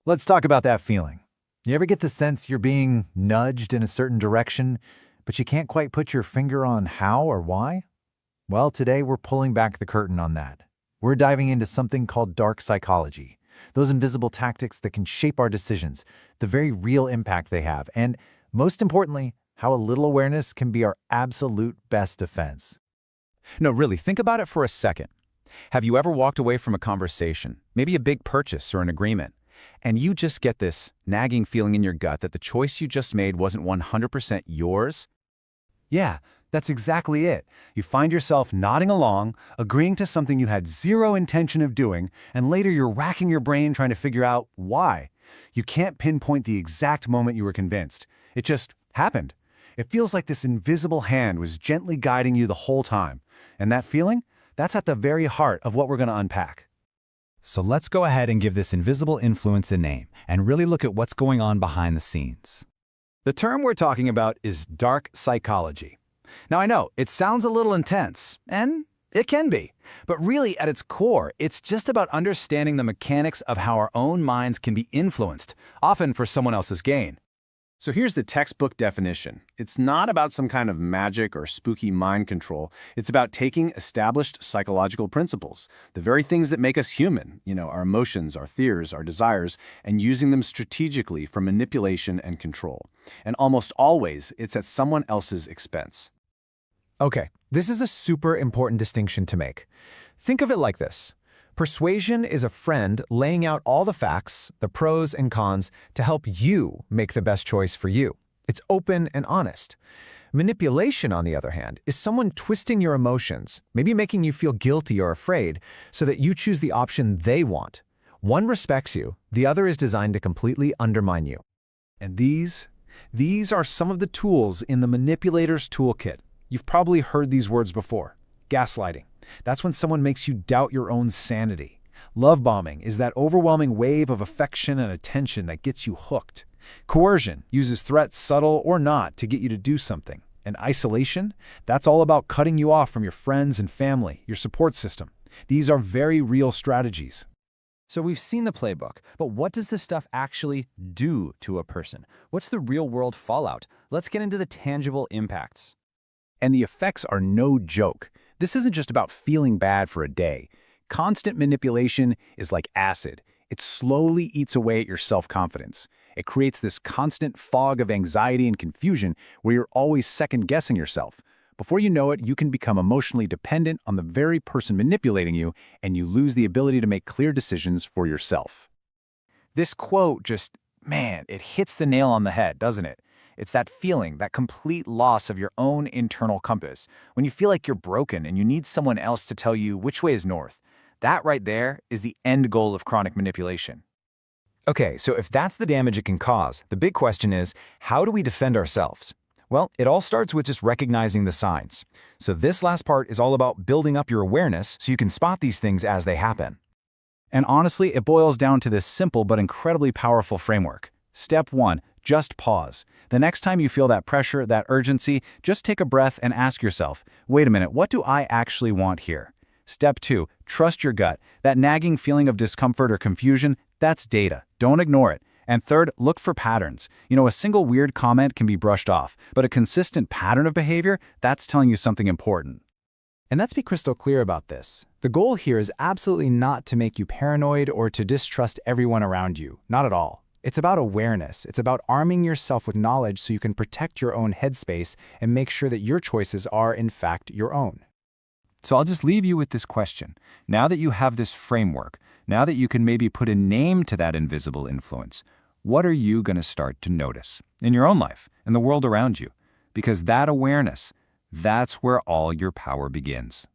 Let's talk about that feeling. You ever get the sense you're being nudged in a certain direction, but you can't quite put your finger on how or why? Well, today we're pulling back the curtain on that. We're diving into something called dark psychology, those invisible tactics that can shape our decisions, the very real impact they have, and most importantly, how a little awareness can be our absolute best defense. No, really, think about it for a second. Have you ever walked away from a conversation, maybe a big purchase or an agreement, and you just get this nagging feeling in your gut that the choice you just made wasn't 100% yours? Yeah, that's exactly it. You find yourself nodding along, agreeing to something you had zero intention of doing, and later you're racking your brain trying to figure out why. You can't pinpoint the exact moment you were convinced. It just happened. It feels like this invisible hand was gently guiding you the whole time. And that feeling? That's at the very heart of what we're going to unpack. So let's go ahead and give this invisible influence a name and really look at what's going on behind the scenes. The term we're talking about is dark psychology. Now I know, it sounds a little intense, and it can be, but really at its core, it's just about understanding the mechanics of how our own minds can be influenced, often for someone else's gain. So here's the textbook definition. It's not about some kind of magic or spooky mind control. It's about taking established psychological principles, the very things that make us human, our emotions, our fears, our desires, and using them strategically for manipulation and control. And almost always, it's at someone else's expense. Okay, this is a super important distinction to make. Think of it like this. Persuasion is a friend laying out all the facts, the pros and cons, to help you make the best choice for you. It's open and honest. Manipulation, on the other hand, is someone twisting your emotions, maybe making you feel guilty or afraid, so that you choose the option they want. One respects you, the other is designed to completely undermine you. And these are some of the tools in the manipulator's toolkit. You've probably heard these words before. Gaslighting. That's when someone makes you doubt your own sanity. Love bombing is that overwhelming wave of affection and attention that gets you hooked. Coercion uses threats, subtle or not, to get you to do something. And isolation? That's all about cutting you off from your friends and family, your support system. These are very real strategies. So we've seen the playbook, but what does this stuff actually do to a person? What's the real-world fallout? Let's get into the tangible impacts. And the effects are no joke. This isn't just about feeling bad for a day. Constant manipulation is like acid. It slowly eats away at your self-confidence. It creates this constant fog of anxiety and confusion where you're always second-guessing yourself. Before you know it, you can become emotionally dependent on the very person manipulating you, and you lose the ability to make clear decisions for yourself. This quote it hits the nail on the head, doesn't it? It's that feeling, that complete loss of your own internal compass, when you feel like you're broken and you need someone else to tell you which way is north. That right there is the end goal of chronic manipulation. Okay, so if that's the damage it can cause, the big question is, how do we defend ourselves? Well, it all starts with just recognizing the signs. So this last part is all about building up your awareness so you can spot these things as they happen. And honestly, it boils down to this simple but incredibly powerful framework. Step 1, just pause. The next time you feel that pressure, that urgency, just take a breath and ask yourself, wait a minute, what do I actually want here? Step 2, trust your gut. That nagging feeling of discomfort or confusion, that's data. Don't ignore it. And third, look for patterns. A single weird comment can be brushed off, but a consistent pattern of behavior, that's telling you something important. And let's be crystal clear about this. The goal here is absolutely not to make you paranoid or to distrust everyone around you. Not at all. It's about awareness. It's about arming yourself with knowledge so you can protect your own headspace and make sure that your choices are, in fact, your own. So I'll just leave you with this question. Now that you have this framework, now that you can maybe put a name to that invisible influence, what are you going to start to notice in your own life, in the world around you? Because that awareness, that's where all your power begins.